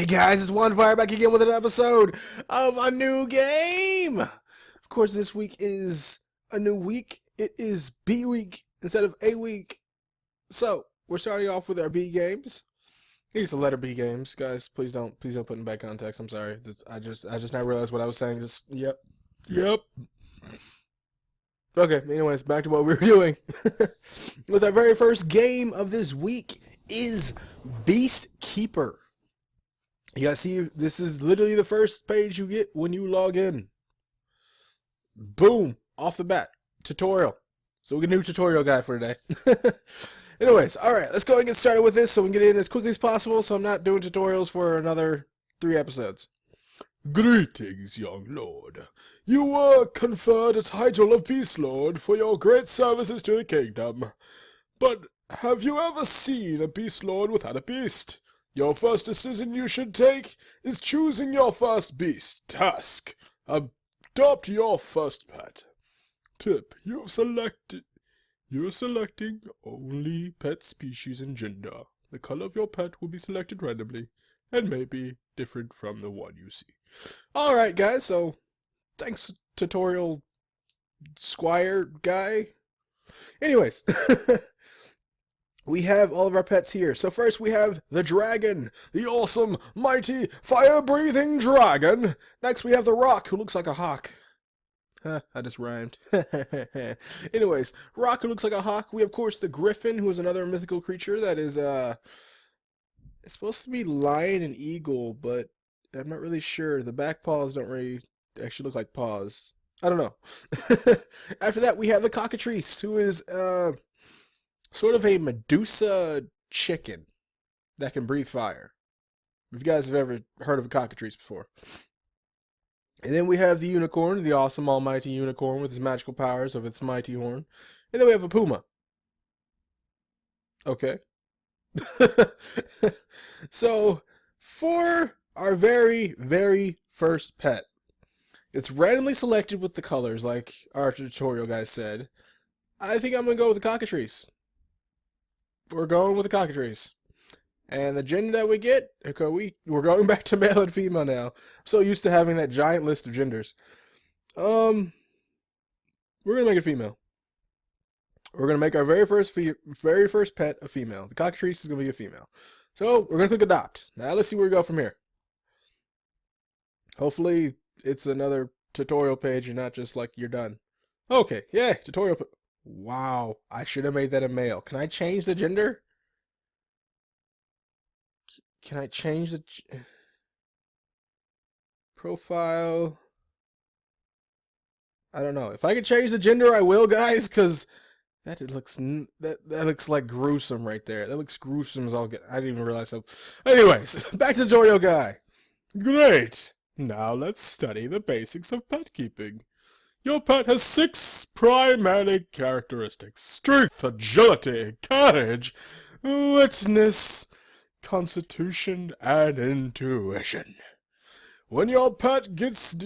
Guys, it's Wildfire back again with an episode of a new game. Of course, this week is a new week. It is B week instead of A week. So we're starting off with our B games. These are the letter B games, guys. Please don't put in bad context. I'm sorry. I just now realized what I was saying. Yep. Okay. Anyways, back to what we were doing. With our very first game of this week is Beast Keeper. You guys see, this is literally the first page you get when you log in. Boom, off the bat, tutorial. So we get a new tutorial guide for today. Anyways, alright, let's go and get started with this so we can get in as quickly as possible so I'm not doing tutorials for another 3 episodes. Greetings, young lord. You were conferred a title of Beast Lord for your great services to the kingdom. But have you ever seen a Beast Lord without a beast? Your first decision you should take is choosing your first beast. Task: adopt your first pet. Tip: you're selecting only pet species and gender. The color of your pet will be selected randomly and may be different from the one you see. Alright guys, so thanks tutorial squire guy. Anyways, we have all of our pets here. So first we have the dragon, the awesome, mighty, fire-breathing dragon. Next we have the rock, who looks like a hawk. I just rhymed. Anyways, rock who looks like a hawk. We have, of course, the griffin, who is another mythical creature that is, it's supposed to be lion and eagle, but I'm not really sure. The back paws don't really actually look like paws. I don't know. After that, we have the cockatrice, who is, sort of a Medusa chicken that can breathe fire. If you guys have ever heard of a cockatrice before. And then we have the unicorn, the awesome almighty unicorn with his magical powers of its mighty horn. And then we have a puma. Okay. So, for our very, very first pet, it's randomly selected with the colors, like our tutorial guy said. I think I'm going to go with the cockatrice. We're going with the cockatrice. And the gender that we get, okay, we're going back to male and female now. I'm so used to having that giant list of genders. We're gonna make it female. We're gonna make our very first pet a female. The cockatrice is gonna be a female. So we're gonna click adopt. Now let's see where we go from here. Hopefully it's another tutorial page and not just like you're done. Okay, yeah, tutorial. Wow, I should have made that a male. Can I change the gender? Can I change the profile? I don't know. If I could change the gender, I will, guys, because that looks like gruesome right there. That looks gruesome as all get. I didn't even realize how. Anyways, back to the tutorial guy. Great. Now let's study the basics of pet keeping. Your pet has 6 primary characteristics: strength, agility, courage, witness, constitution, and intuition. When your pet gets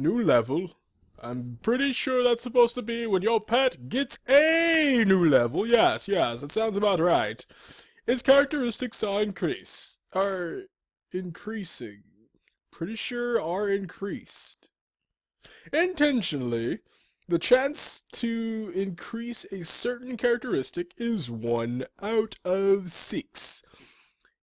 new level, I'm pretty sure that's supposed to be when your pet gets a new level. Yes, that sounds about right. Its characteristics are increasing. Pretty sure are increased. Intentionally, the chance to increase a certain characteristic is 1 out of 6.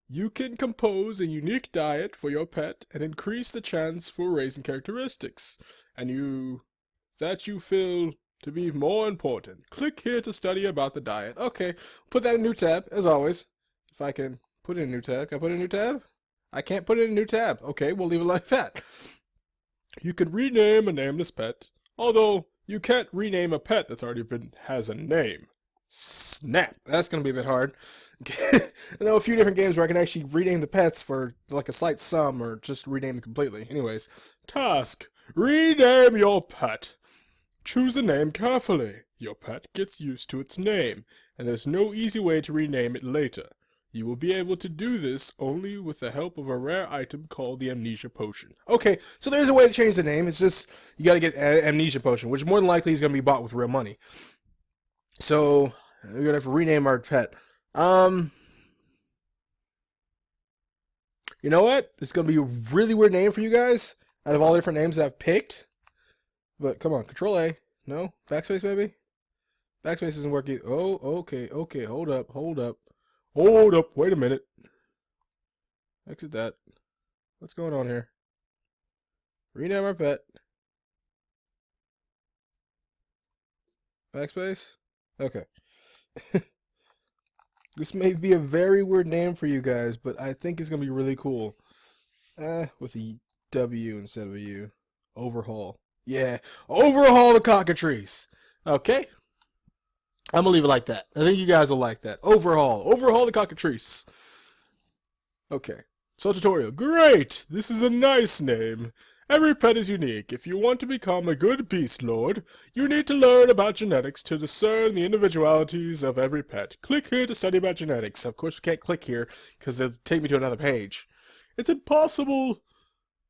You can compose a unique diet for your pet and increase the chance for raising characteristics that you feel to be more important. Click here to study about the diet. Okay, put that in a new tab, as always. If I can put it in a new tab. Can I put it in a new tab? I can't put it in a new tab. Okay, we'll leave it like that. You can rename a nameless pet, although you can't rename a pet that's already has a name. Snap. That's going to be a bit hard. I know a few different games where I can actually rename the pets for like a slight sum or just rename them completely. Anyways, task: rename your pet. Choose a name carefully. Your pet gets used to its name, and there's no easy way to rename it later. You will be able to do this only with the help of a rare item called the Amnesia Potion. Okay, so there's a way to change the name. It's just, you gotta get Amnesia Potion, which more than likely is gonna be bought with real money. So, we're gonna have to rename our pet. You know what? It's going to be a really weird name for you guys out of all the different names that I've picked. But come on, Control A. No? Backspace, maybe? Backspace isn't working. Oh, okay, okay. Hold up, hold up. Hold up. Wait a minute. Exit that. What's going on here? Rename our pet. Backspace? Okay. This may be a very weird name for you guys, but I think it's going to be really cool. With a W instead of a U. Overhaul. Yeah, overhaul the Cockatrice. Okay. I'm going to leave it like that. I think you guys will like that. Overhaul. Overhaul the Cockatrice. Okay. So tutorial. Great! This is a nice name. Every pet is unique. If you want to become a good beast lord, you need to learn about genetics to discern the individualities of every pet. Click here to study about genetics. Of course, we can't click here because it'll take me to another page. It's impossible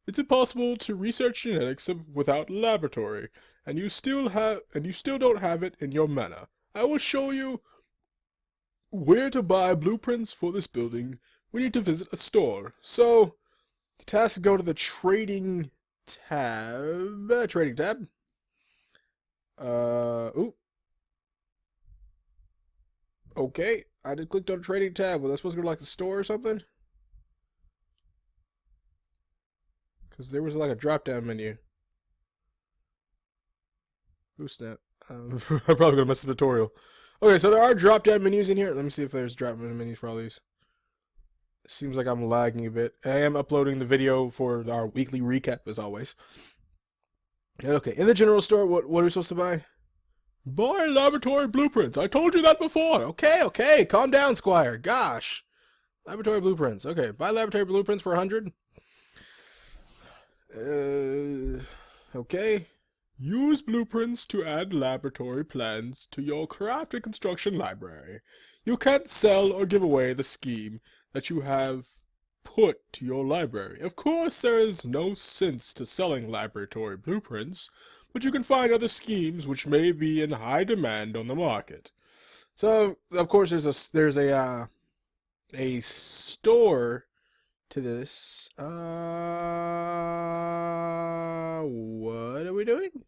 to research genetics without laboratory, and you still don't have it in your mana. I will show you where to buy blueprints for this building. We need to visit a store. So, the task is go to the trading tab. Ooh. Okay, I just clicked on the trading tab. Was I supposed to go to like the store or something? Because there was like a drop down menu. Ooh, snap. I'm probably gonna mess up the tutorial. Okay, so there are drop down menus in here. Let me see if there's drop down menus for all these. Seems like I'm lagging a bit. I am uploading the video for our weekly recap, as always. Okay, in the general store, what are we supposed to buy? Buy laboratory blueprints. I told you that before. Okay, calm down, Squire. Gosh. Laboratory blueprints. Okay, buy laboratory blueprints for 100. Okay. Use blueprints to add laboratory plans to your craft and construction library. You can't sell or give away the scheme that you have put to your library. Of course, there is no sense to selling laboratory blueprints, but you can find other schemes which may be in high demand on the market. So, of course, there's a store to this. What are we doing?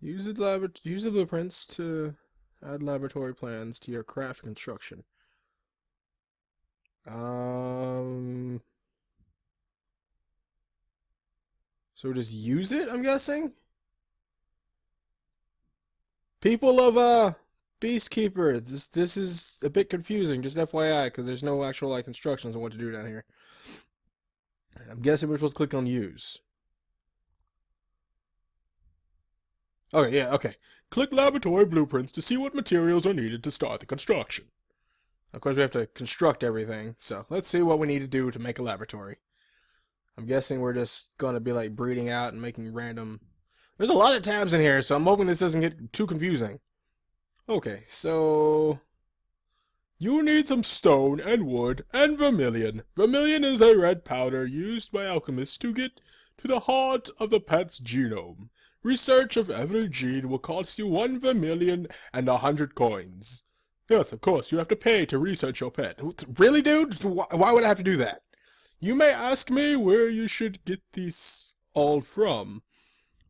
Use the blueprints to add laboratory plans to your craft construction. So just use it, I'm guessing? People of, Beastkeeper, this is a bit confusing, just FYI, because there's no actual, like, instructions on what to do down here. I'm guessing we're supposed to click on use. Okay, yeah, okay. Click laboratory blueprints to see what materials are needed to start the construction. Of course, we have to construct everything, so let's see what we need to do to make a laboratory. I'm guessing we're just going to be, like, breeding out and making random... There's a lot of tabs in here, so I'm hoping this doesn't get too confusing. Okay, so... You need some stone and wood and vermilion. Vermilion is a red powder used by alchemists to get to the heart of the pet's genome. Research of every gene will cost you 1 vermilion and 100 coins. Yes, of course, you have to pay to research your pet. Really, dude? Why would I have to do that? You may ask me where you should get these all from.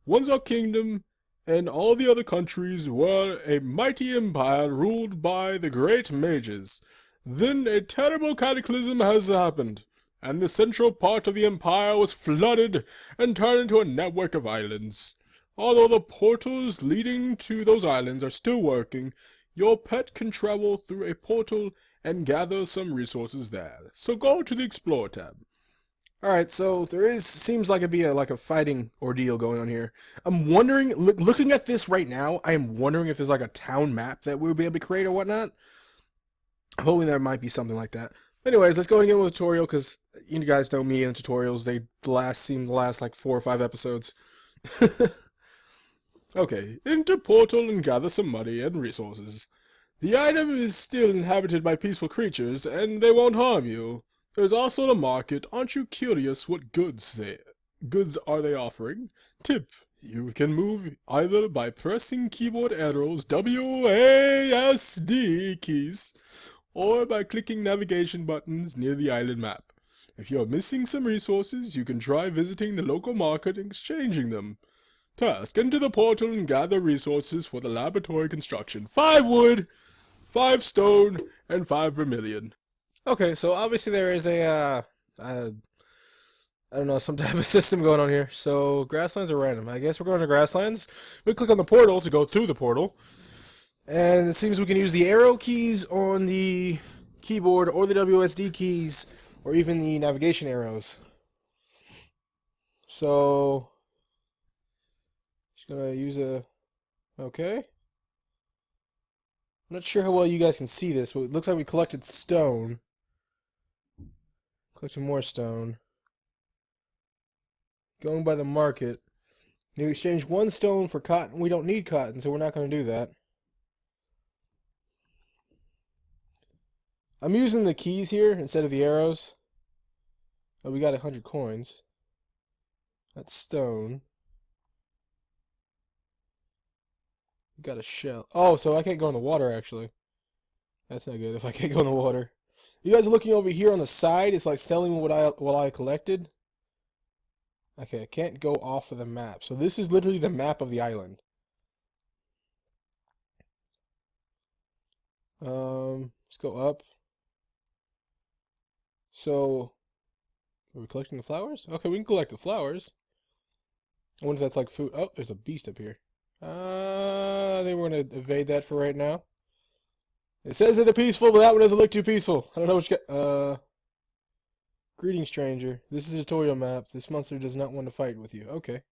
Once our kingdom and all the other countries were a mighty empire ruled by the great mages. Then a terrible cataclysm has happened, and the central part of the empire was flooded and turned into a network of islands. Although the portals leading to those islands are still working, your pet can travel through a portal and gather some resources there. So go to the Explore tab. Alright, so seems like it'd be like a fighting ordeal going on here. I'm wondering, looking at this right now, I am wondering if there's like a town map that we'll be able to create or whatnot. I'm hoping there might be something like that. Anyways, let's go ahead and get into the tutorial, because you guys know me and tutorials, they seem to last like 4 or 5 episodes. Okay, enter portal and gather some money and resources. The item is still inhabited by peaceful creatures, and they won't harm you. There's also the market. Aren't you curious what goods are they offering? Tip: you can move either by pressing keyboard arrows WASD keys or by clicking navigation buttons near the island map. If you're missing some resources, you can try visiting the local market and exchanging them. Task: enter the portal and gather resources for the laboratory construction. 5 wood, 5 stone, and 5 vermilion. Okay, so obviously there is I don't know, some type of system going on here. So grasslands are random. I guess we're going to grasslands. We click on the portal to go through the portal. And it seems we can use the arrow keys on the keyboard or the WSD keys or even the navigation arrows. So just gonna use a okay. I'm not sure how well you guys can see this, but it looks like we collected stone. Collected more stone. Going by the market. You exchange 1 stone for cotton. We don't need cotton, so we're not going to do that. I'm using the keys here instead of the arrows. Oh, we got 100 coins. That's stone. We got a shell. Oh, so I can't go in the water, actually. That's not good if I can't go in the water. You guys are looking over here on the side. It's like telling me what I collected. Okay, I can't go off of the map. So this is literally the map of the island. Let's go up. So, are we collecting the flowers? Okay, we can collect the flowers. I wonder if that's like food. Oh, there's a beast up here. I think we're going to evade that for right now. It says that they're peaceful, but that one doesn't look too peaceful. I don't know what you got. Greeting, stranger. This is a tutorial map. This monster does not want to fight with you. Okay.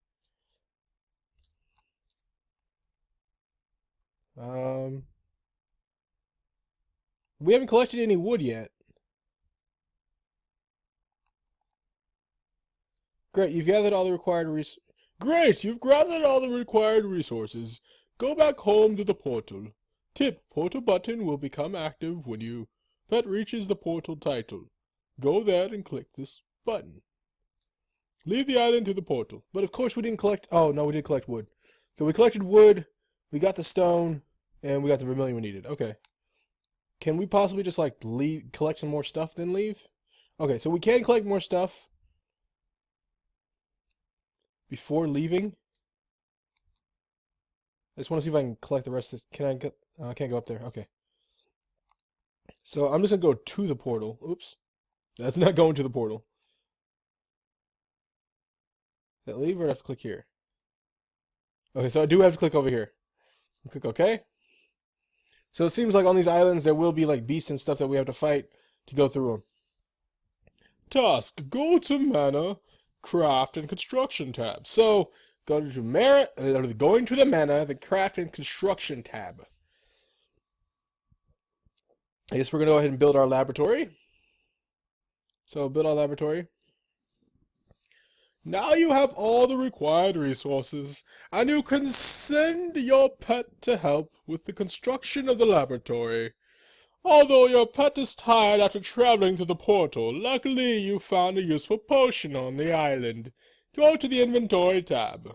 We haven't collected any wood yet. Great, you've gathered all the required resources. Go back home to the portal. Tip: portal button will become active when your pet reaches the portal title. Go there and click this button. Leave the island through the portal. But of course we didn't collect... Oh, no, we did collect wood. So we collected wood, we got the stone, and we got the vermilion we needed. Okay. Can we possibly just, like, collect some more stuff, then leave? Okay, so we can collect more stuff before leaving. I just want to see if I can collect the rest of this. Can I get... I can't go up there. Okay. So I'm just going to go to the portal. Oops. That's not going to the portal. Did I leave or do I have to click here? Okay, so I do have to click over here. Click OK. So it seems like on these islands there will be like beasts and stuff that we have to fight to go through them. Task: go to Mana, Craft, and Construction tab. So going to the Mana, the Craft and Construction tab. I guess we're going to go ahead and build our laboratory. So build our laboratory. Now you have all the required resources, and you can send your pet to help with the construction of the laboratory. Although your pet is tired after traveling to the portal, luckily you found a useful potion on the island. Go to the inventory tab.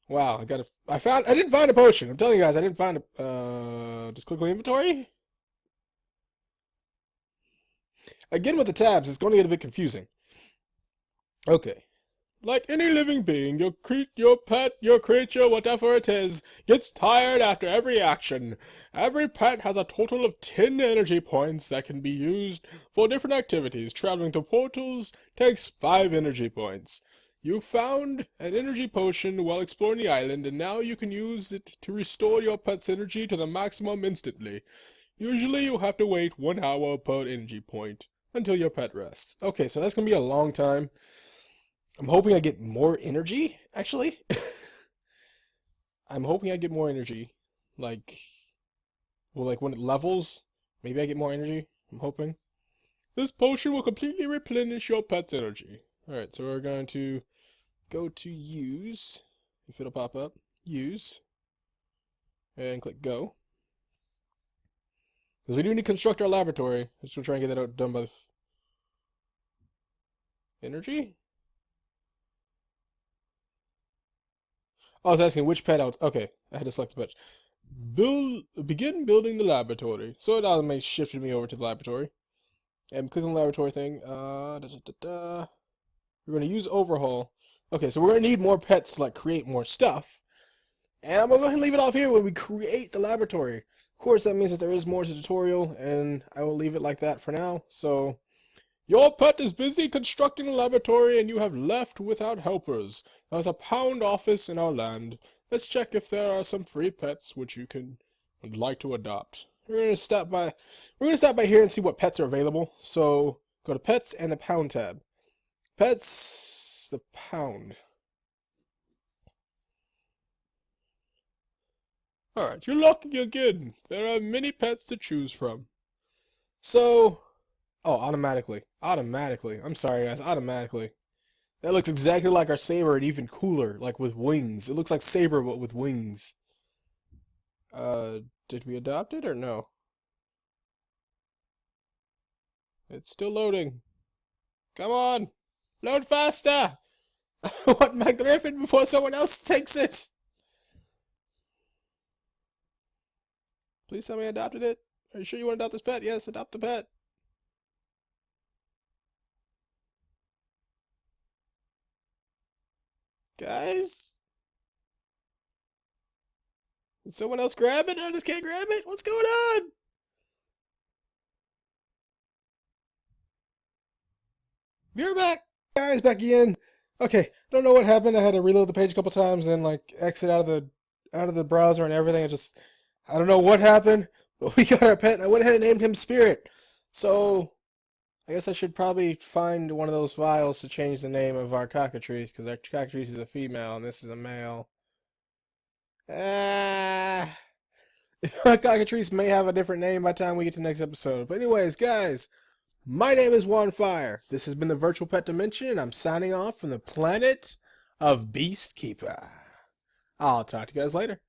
Wow, I didn't find a potion. I'm telling you guys, I didn't find a, just click on the inventory. Again with the tabs, it's going to get a bit confusing. Okay. Like any living being, your pet, your creature, whatever it is, gets tired after every action. Every pet has a total of 10 energy points that can be used for different activities. Traveling to portals takes 5 energy points. You found an energy potion while exploring the island, and now you can use it to restore your pet's energy to the maximum instantly. Usually you'll have to wait 1 hour per energy point until your pet rests. Okay, so that's going to be a long time. I'm hoping I get more energy, actually. I'm hoping I get more energy. Like, well, like when it levels, maybe I get more energy. I'm hoping. This potion will completely replenish your pet's energy. Alright, so we're going to go to use, if it'll pop up, use, and click go. Because we do need to construct our laboratory. Let's try and get that done by the energy? Oh, I was asking which pet out. Okay, I had to select the pet. Begin building the laboratory. So it automatically shifted me over to the laboratory. And click on the laboratory thing. We're going to use overhaul. Okay, so we're going to need more pets to like create more stuff. And I'm going to go ahead and leave it off here when we create the laboratory. Of course, that means that there is more to the tutorial, and I will leave it like that for now. So, your pet is busy constructing a laboratory, and you have left without helpers. There's a pound office in our land. Let's check if there are some free pets which you would like to adopt. We're gonna stop by here and see what pets are available. So go to pets and the pound tab. Pets, the pound. Alright, you're lucky again. There are many pets to choose from. So, oh, automatically. Automatically. I'm sorry guys, automatically. That looks exactly like our Saber and even cooler, like with wings. It looks like Saber but with wings. Did we adopt it or no? It's still loading. Come on! Load faster! I want Magnificent before someone else takes it! Please tell me I adopted it. Are you sure you want to adopt this pet? Yes, adopt the pet. Guys? Did someone else grab it? I just can't grab it? What's going on? You're back! Guys, back again. Okay, I don't know what happened. I had to reload the page a couple times and like exit out of the browser and everything. I don't know what happened, but we got our pet and I went ahead and named him Spirit. So I guess I should probably find one of those files to change the name of our Cockatrice, because our Cockatrice is a female and this is a male. Cockatrice may have a different name by the time we get to the next episode. But anyways, guys, my name is Fire. This has been the Virtual Pet Dimension, and I'm signing off from the planet of Beastkeeper. I'll talk to you guys later.